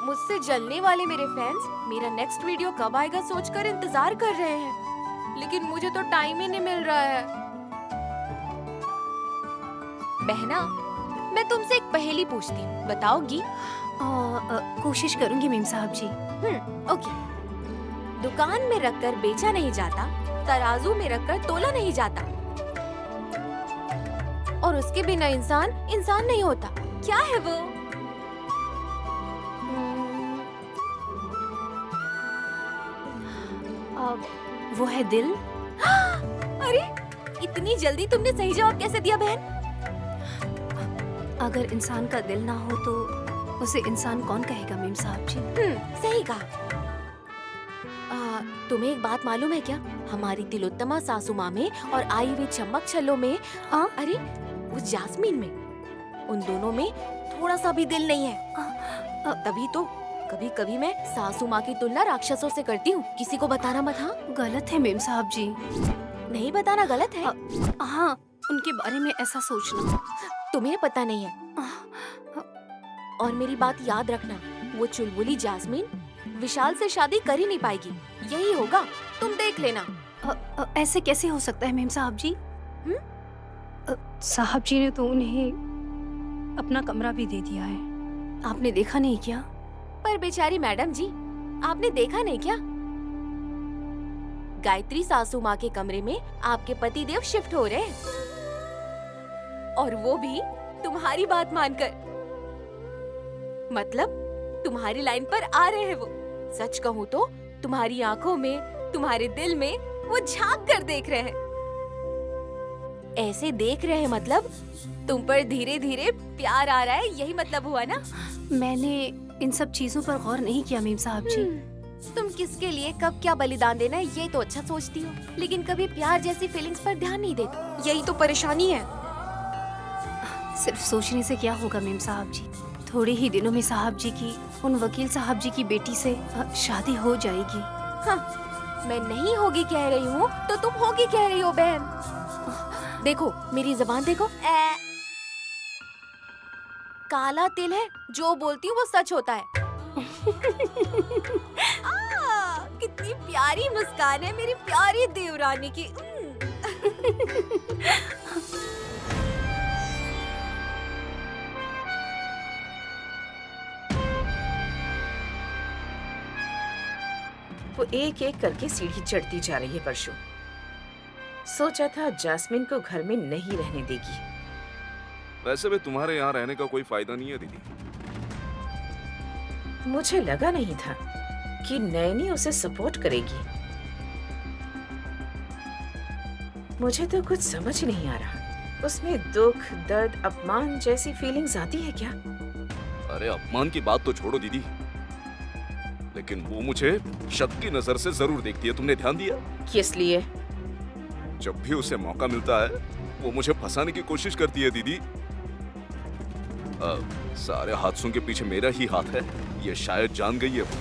मुझसे जलने वाले मेरे फैंस मेरा नेक्स्ट वीडियो कब आएगा सोचकर इंतजार कर रहे हैं, लेकिन मुझे तो टाइम ही नहीं मिल रहा है। बहना, मैं तुमसे एक पहेली पूछती हूँ, बताओगी? कोशिश करूंगी मेम साहब जी। ओके। दुकान में रखकर बेचा नहीं जाता, तराजू में रखकर तोला नहीं जाता, और उसके बिना इंसान इंसान नहीं होता। क्या है वो? वो है दिल। अरे, इतनी जल्दी तुमने सही जवाब कैसे दिया बहन? अगर इंसान का दिल ना हो तो उसे इंसान कौन कहेगा मेम साहब जी? सही कहा। तुम्हें एक बात मालूम है क्या? हमारी तिलोत्तमा सासू माँ में और आई हुई चम्मक छल्लो में, अरे उस जास्मीन में, उन दोनों में थोड़ा सा भी दिल नहीं है। तभी तो कभी कभी मैं सासू माँ की तुलना राक्षसों से करती हूँ। किसी को बताना मत। हाँ, गलत है मेम साहब जी। नहीं बताना गलत है? हाँ, उनके बारे में ऐसा सोचना तुम्हें पता नहीं है। और मेरी बात याद रखना, वो चुलबुली जास्मीन विशाल से शादी कर ही नहीं पाएगी। यही होगा, तुम देख लेना। ऐसे कैसे हो सकता है मेम साहब जी? साहब जी ने तो उन्हें अपना कमरा भी दे दिया है। आपने देखा नहीं क्या? पर बेचारी मैडम जी, आपने देखा नहीं क्या? गायत्री सासू माँ के कमरे में आपके पति देव शिफ्ट हो रहे हैं, और वो भी तुम्हारी बात मानकर। मतलब तुम्हारी लाइन पर आ रहे हैं वो। सच कहूँ तो तुम्हारी आंखों में, तुम्हारे दिल में वो झांक कर देख रहे हैं। ऐसे देख रहे हैं मतलब तुम पर धीरे धीरे प्यार आ रहा है, यही मतलब हुआ ना? मैंने इन सब चीजों पर गौर नहीं किया मेम साहब जी। तुम किसके लिए कब क्या बलिदान देना है ये तो अच्छा सोचती हो, लेकिन कभी प्यार जैसी फीलिंग्स पर ध्यान नहीं देती। यही तो परेशानी है। सिर्फ सोचने से क्या होगा मेम साहब जी? थोड़े ही दिनों में साहब जी की उन वकील साहब जी की बेटी से शादी हो जाएगी। हाँ, मैं नहीं होगी कह रही हूँ तो तुम होगी कह रही हो बहन। देखो मेरी जुबान देखो। काला तिल है, जो बोलती हूँ वो सच होता है। कितनी प्यारी मुस्कान है मेरी प्यारी देवरानी की। वो एक एक करके सीढ़ी चढ़ती जा रही है परशु। सोचा था जास्मिन को घर में नहीं रहने देगी। वैसे भी तुम्हारे यहाँ रहने का कोई फायदा नहीं है दीदी। मुझे लगा नहीं था कि नैनी उसे सपोर्ट करेगी। मुझे तो कुछ समझ नहीं आ रहा। उसमें दुख, दर्द, अपमान जैसी फीलिंग्स आती है क्या? अरे अपमान की बात तो छोड़ो दीदी, लेकिन वो मुझे शक की नजर से जरूर देखती है। तुमने ध्यान दिया? किस लिए? जब भी उसे मौका मिलता है वो मुझे फंसाने की कोशिश करती है दीदी। सारे हादसों के पीछे मेरा ही हाथ है, ये शायद जान गई है वो।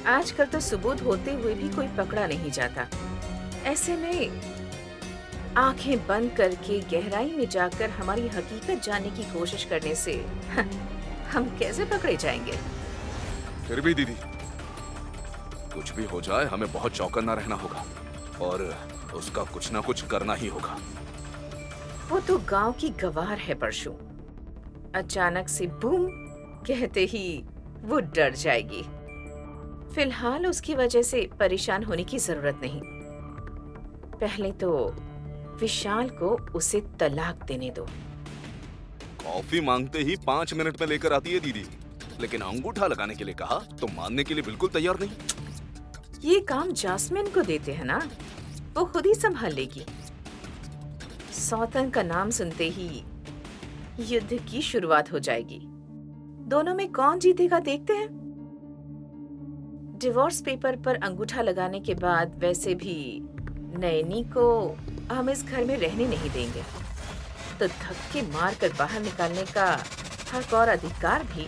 आजकल तो सबूत होते हुए भी कोई पकड़ा नहीं जाता। ऐसे में आंखें बंद करके गहराई में जाकर हमारी हकीकत जानने की कोशिश करने से हम कैसे पकड़े जाएंगे? फिर भी दीदी, कुछ भी हो जाए हमें बहुत चौकन्ना रहना होगा और उसका कुछ ना कुछ करना ही होगा। वो तो गांव की गवार है परशु। अचानक से बूम कहते ही वो डर जाएगी। फिलहाल उसकी वजह से परेशान होने की जरूरत नहीं। पहले तो विशाल को उसे तलाक देने दो। कॉफी मांगते ही 5 मिनट में लेकर आती है दीदी, लेकिन अंगूठा लगाने के लिए कहा तो मानने के लिए बिल्कुल तैयार नहीं। ये काम जास्मिन को देते हैं ना, वो खुद ही संभाल लेगी। सौतन का नाम सुनते ही युद्ध की शुरुआत हो जाएगी। दोनों में कौन जीतेगा देखते हैं। डिवोर्स पेपर पर अंगूठा लगाने के बाद वैसे भी नैनी को हम इस घर में रहने नहीं देंगे, तो धक्के मार कर बाहर निकालने का हक और अधिकार भी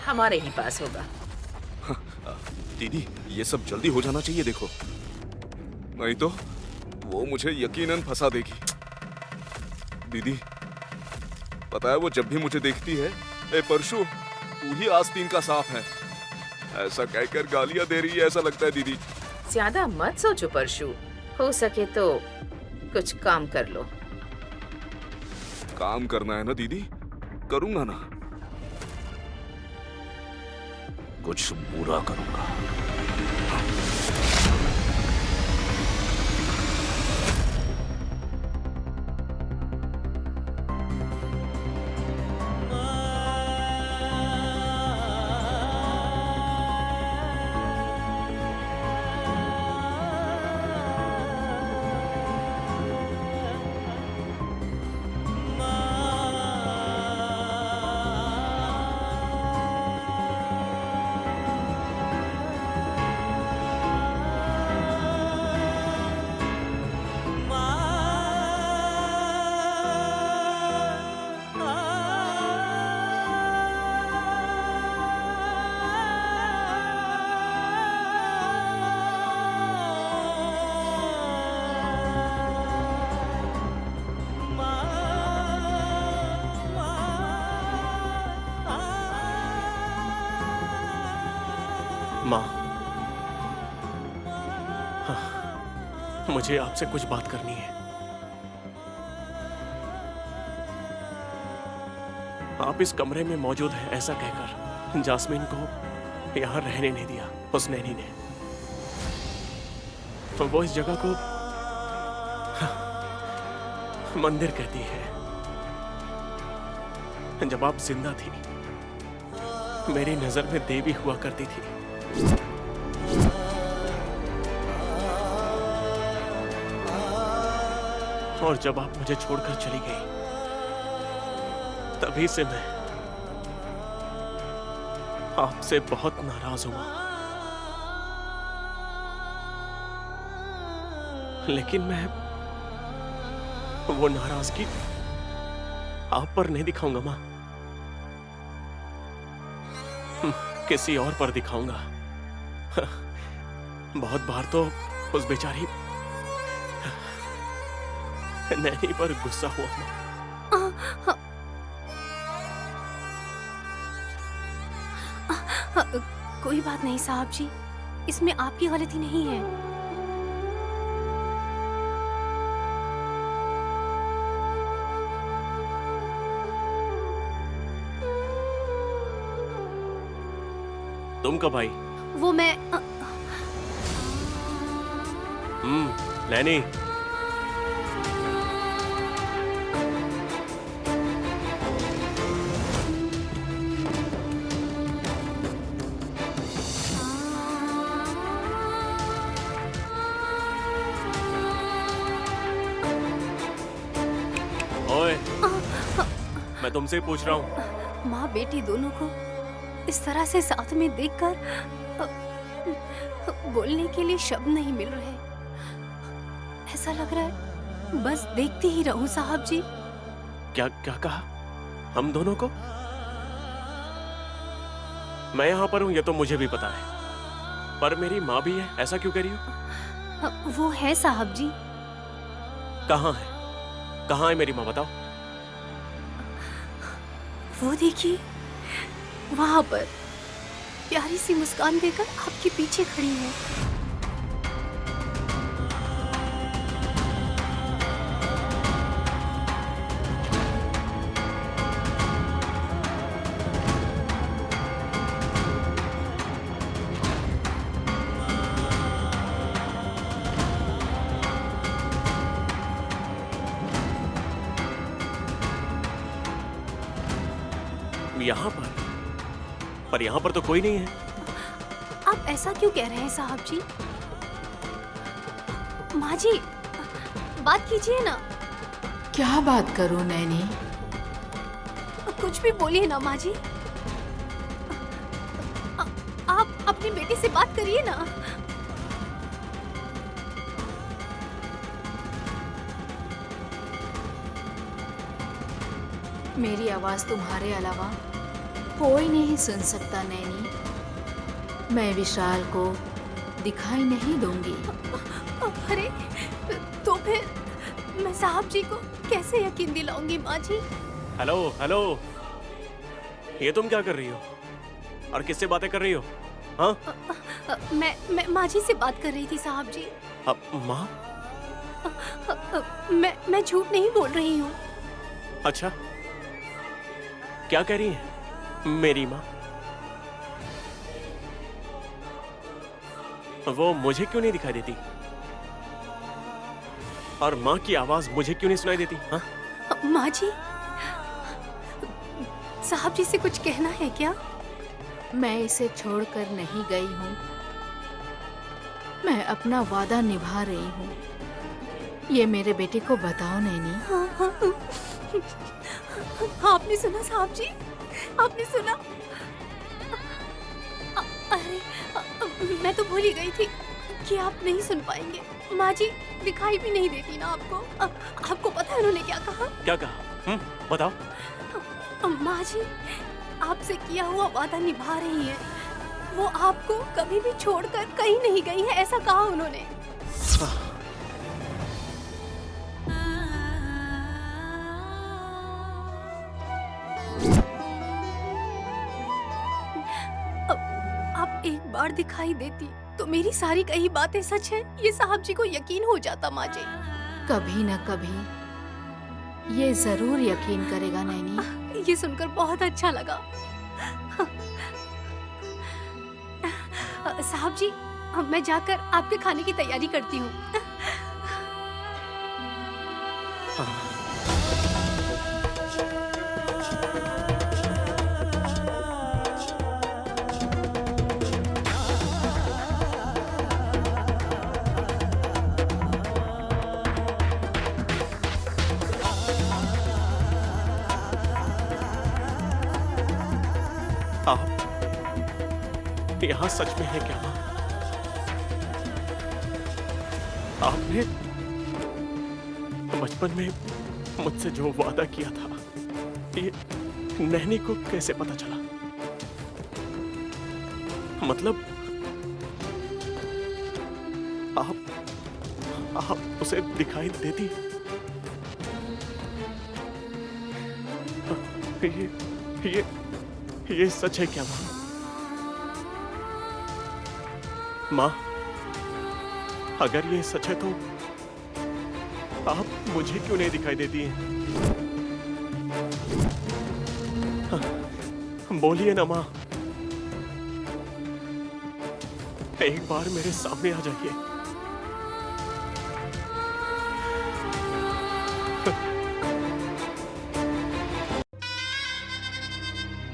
हमारे ही पास होगा। दीदी, ये सब जल्दी हो जाना चाहिए। देखो, नहीं तो वो मुझे यकीनन फंसा देगी। दीदी, पता है वो जब भी मुझे देखती है, ए परशु, तू ही आस्तीन का सांप है। ऐसा कहकर गालियां दे रही है ऐसा लगता है दीदी। ज्यादा मत सोचो परशु, हो सके तो कुछ काम कर लो। काम करना है ना दीदी, करूंगा ना। कुछ बुरा करूंगा। माँ, हाँ, मुझे आपसे कुछ बात करनी है। आप इस कमरे में मौजूद हैं ऐसा कहकर जास्मीन को यहाँ रहने नहीं दिया उस नैनी ने। तो वो इस जगह को मंदिर कहती है। जब आप जिंदा थी मेरी नजर में देवी हुआ करती थी। और जब आप मुझे छोड़कर चली गई तभी से मैं आपसे बहुत नाराज हुआ। लेकिन मैं वो नाराजगी आप पर नहीं दिखाऊंगा मां, किसी और पर दिखाऊंगा। बहुत बार तो उस बेचारी नैनी पर गुस्सा हुआ मां। कोई बात नहीं साहब जी, इसमें आपकी गलती नहीं है। तुम कब आई? वो मैं नैनी, ओए, मैं तुमसे ही पूछ रहा हूँ। माँ बेटी दोनों को इस तरह से साथ में देखकर बोलने के लिए शब्द नहीं मिल रहे। ऐसा लग रहा है बस देखती ही रहूं साहब जी। क्या क्या कहा? हम दोनों को? मैं यहाँ पर हूँ ये तो मुझे भी पता है, पर मेरी माँ भी है, ऐसा क्यों कह रही हो? वो है साहब जी। कहाँ है? कहाँ है मेरी माँ, बताओ। वो देखिए वहां पर प्यारी सी मुस्कान देकर आपके पीछे खड़ी है। यहाँ पर यहाँ पर तो कोई नहीं है। आप ऐसा क्यों कह रहे हैं साहब जी? माँ जी बात कीजिए ना। क्या बात करूं नैनी? कुछ भी बोलिए ना माँ जी। आप अपनी बेटी से बात करिए ना। मेरी आवाज तुम्हारे अलावा कोई नहीं सुन सकता नैनी। मैं विशाल को दिखाई नहीं दूंगी। अरे तो फिर मैं साहब जी को कैसे यकीन दिलाऊंगी माँ जी? हेलो हेलो, ये तुम क्या कर रही हो? और किससे बातें कर रही हो? हाँ? मैं माँ जी से बात कर रही थी साहब जी। अब माँ? मैं झूठ नहीं बोल रही हूँ। अच्छा, क्या कह रही है मेरी माँ? वो मुझे क्यों नहीं दिखाई देती? और माँ की आवाज मुझे क्यों नहीं सुनाई देती? हाँ? माँ जी, साहब जी से कुछ कहना है क्या? मैं इसे छोड़कर नहीं गई हूँ। मैं अपना वादा निभा रही हूँ। ये मेरे बेटे को बताओ नैनी। आपने सुना साहब जी? आपने सुना? अरे मैं तो भूल ही गई थी कि आप नहीं सुन पाएंगे। माँ जी दिखाई भी नहीं देती ना आपको। आपको पता है उन्होंने क्या कहा? क्या कहा? बताओ। माँ जी आपसे किया हुआ वादा निभा रही है। वो आपको कभी भी छोड़कर कहीं नहीं गई है, ऐसा कहा उन्होंने। आप एक बार दिखाई देती तो मेरी सारी कही बातें सच है, ये साहब जी को यकीन हो जाता। माँ जी कभी न कभी ये जरूर यकीन करेगा नैनी। ये सुनकर बहुत अच्छा लगा। साहब जी मैं जाकर आपके खाने की तैयारी करती हूँ। आप यहाँ सच में है क्या माँ? आपने बचपन में मुझसे जो वादा किया था, ये नैनी को कैसे पता चला? मतलब आप उसे दिखाई देती? ये सच है क्या माँ? माँ, अगर ये सच है तो आप मुझे क्यों नहीं दिखाई देती हैं? बोलिए ना माँ, एक बार मेरे सामने आ जाइए।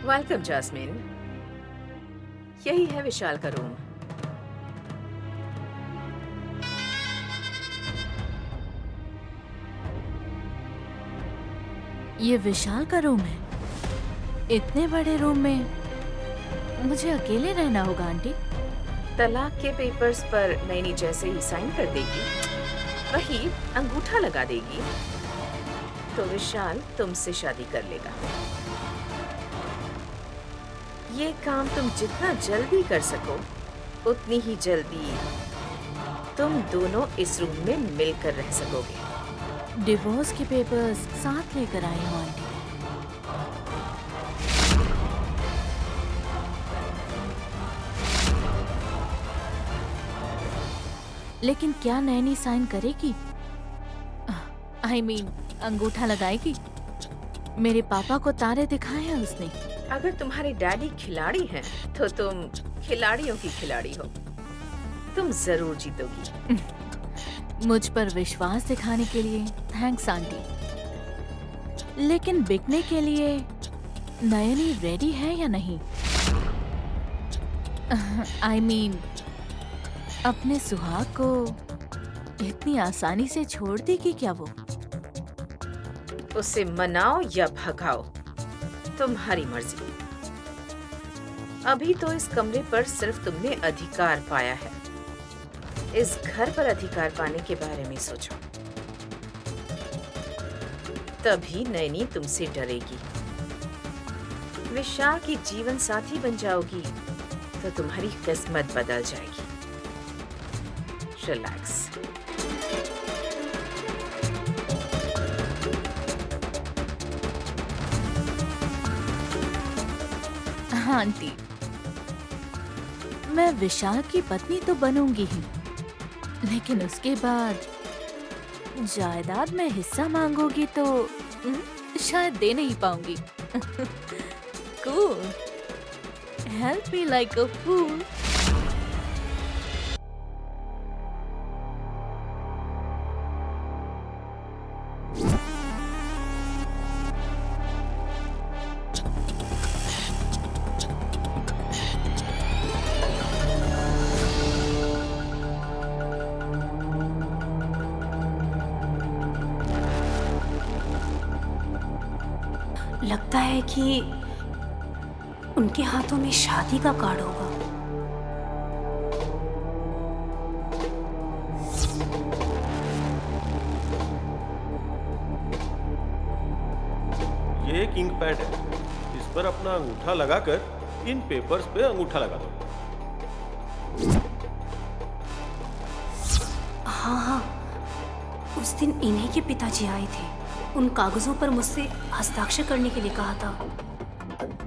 Welcome jasmine. यही है विशाल का रूम। ये विशाल का रूम है? इतने बड़े रूम में मुझे अकेले रहना होगा आंटी? तलाक के पेपर्स पर नैनी जैसे ही साइन कर देगी, वही अंगूठा लगा देगी, तो विशाल तुमसे शादी कर लेगा। ये काम तुम जितना जल्दी कर सको, उतनी ही जल्दी तुम दोनों इस रूम में मिलकर रह सकोगे। डिवोर्स के पेपर्स साथ लेकर आई हूँ आंटी। लेकिन क्या नैनी साइन करेगी? आई मीन अंगूठा लगाएगी? मेरे पापा को तारे दिखाए हैं उसने। अगर तुम्हारे डैडी खिलाड़ी हैं, तो तुम खिलाड़ियों की खिलाड़ी हो। तुम जरूर जीतोगी। मुझ पर विश्वास दिखाने के लिए थैंक्स आंटी। लेकिन बिकने के लिए नयनी रेडी है या नहीं? आई मीन अपने सुहाग को इतनी आसानी से छोड़ देगी क्या वो? उसे मनाओ या भगाओ, तुम्हारी मर्जी। अभी तो इस कमरे पर सिर्फ तुमने अधिकार पाया है। इस घर पर अधिकार पाने के बारे में सोचो, तभी नैनी तुमसे डरेगी। विशाल की जीवन साथी बन जाओगी तो तुम्हारी किस्मत बदल जाएगी। रिलैक्स। हाँ आंटी, मैं विशाल की पत्नी तो बनूंगी ही, लेकिन उसके बाद जायदाद में हिस्सा मांगोगी तो शायद दे नहीं पाऊंगी। Cool. Help me like a fool. लगता है कि उनके हाथों में शादी का कार्ड होगा। ये एक इंक पैड है, इस पर अपना अंगूठा लगाकर इन पेपर्स पे अंगूठा लगा दो। हाँ हाँ, उस दिन इन्हीं के पिताजी आए थे। उन कागजों पर मुझसे हस्ताक्षर करने के लिए कहा था।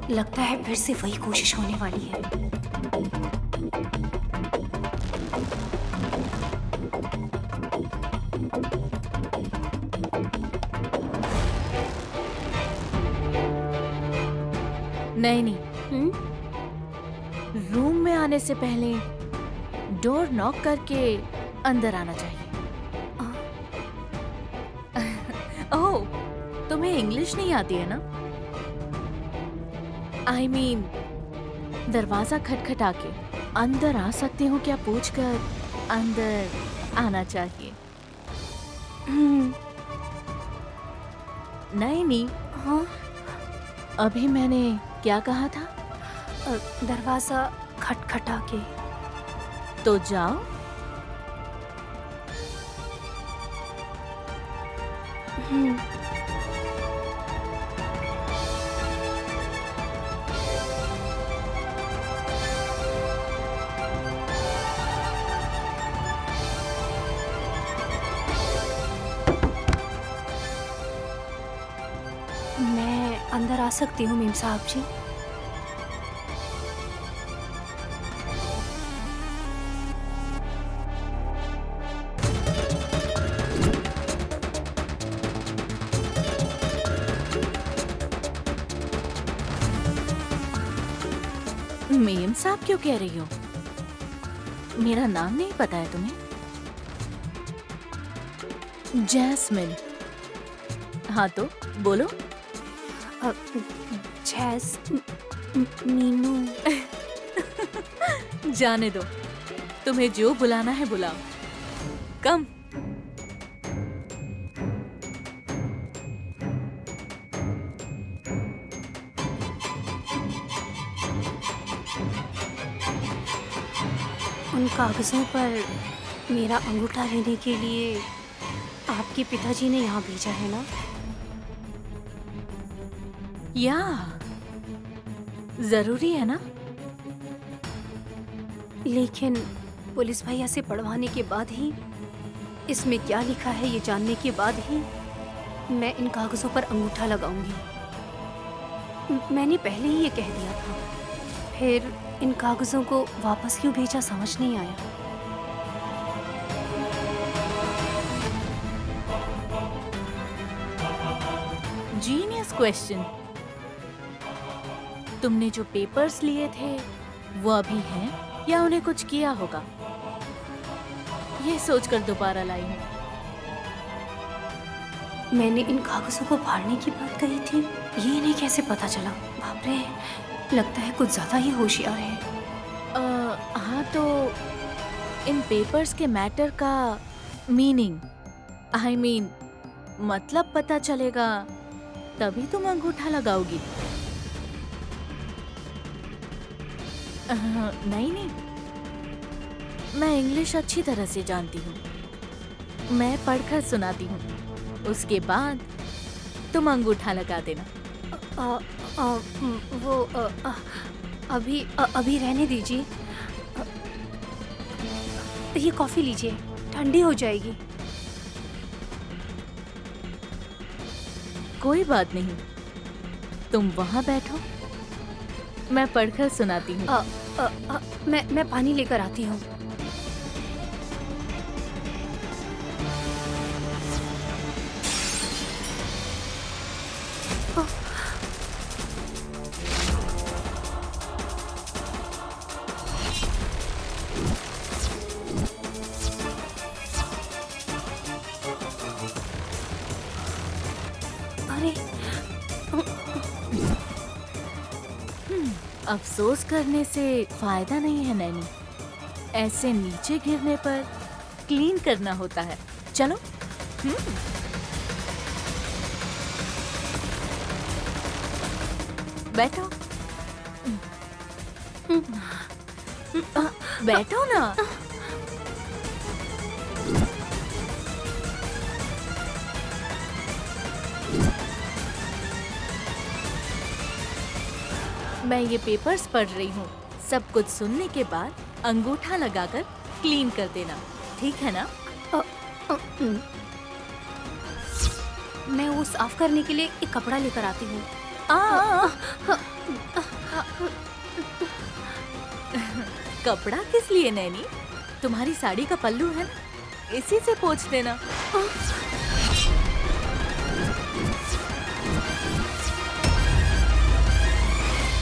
लगता है फिर से वही कोशिश होने वाली है। नहीं, रूम में आने से पहले डोर नॉक करके अंदर आना चाहिए। ओह, तुम्हें इंग्लिश नहीं आती है ना? I mean, दरवाजा खटखटा के अंदर आ सकती हूँ क्या पूछकर अंदर आना चाहिए। नहीं, हाँ, अभी मैंने क्या कहा था? दरवाजा खटखटा के। तो जाओ। मैं अंदर आ सकती हूँ मेम साहब जी? मेम साहब क्यों कह रही हो? मेरा नाम नहीं पता है तुम्हें? जैस्मिन। हाँ तो बोलो। मीनू। जाने दो, तुम्हें जो बुलाना है बुलाओ। कम। उन कागजों पर मेरा अंगूठा लेने के लिए आपके पिताजी ने यहाँ भेजा है ना? या जरूरी है ना? लेकिन पुलिस भैया से पढ़वाने के बाद ही, इसमें क्या लिखा है ये जानने के बाद ही मैं इन कागजों पर अंगूठा लगाऊंगी। मैंने पहले ही ये कह दिया था। फिर इन कागजों को वापस क्यों भेजा समझ नहीं आया। Genius question. तुमने जो पेपर्स लिए थे वो अभी हैं या उन्हें कुछ किया होगा, ये सोचकर दोबारा लाई हूँ। मैंने इन कागजों को फाड़ने की बात कही थी, ये इन्हें कैसे पता चला? बाप रे, लगता है कुछ ज्यादा ही होशियार है। हाँ तो इन पेपर्स के मैटर का मीनिंग, आई मीन मतलब पता चलेगा तभी तुम अंगूठा लगाओगी। नहीं, मैं इंग्लिश अच्छी तरह से जानती हूँ। मैं पढ़कर सुनाती हूँ, उसके बाद तुम अंगूठा लगा देना। अभी रहने दीजिए। ये कॉफी लीजिए, ठंडी हो जाएगी। कोई बात नहीं, तुम वहाँ बैठो, मैं पढ़कर सुनाती हूँ। मैं पानी लेकर आती हूँ। अरे अफसोस करने से फायदा नहीं है नैनी, ऐसे नीचे गिरने पर क्लीन करना होता है। चलो। बैठो। बैठो ना। मैं ये पेपर्स पढ़ रही हूँ। सब कुछ सुनने के बाद अंगूठा लगाकर क्लीन कर देना, ठीक है ना? मैं वो साफ करने के लिए एक कपड़ा लेकर आती हूँ। कपड़ा किस लिए नैनी? तुम्हारी साड़ी का पल्लू है ना, इसी से पोंछ देना।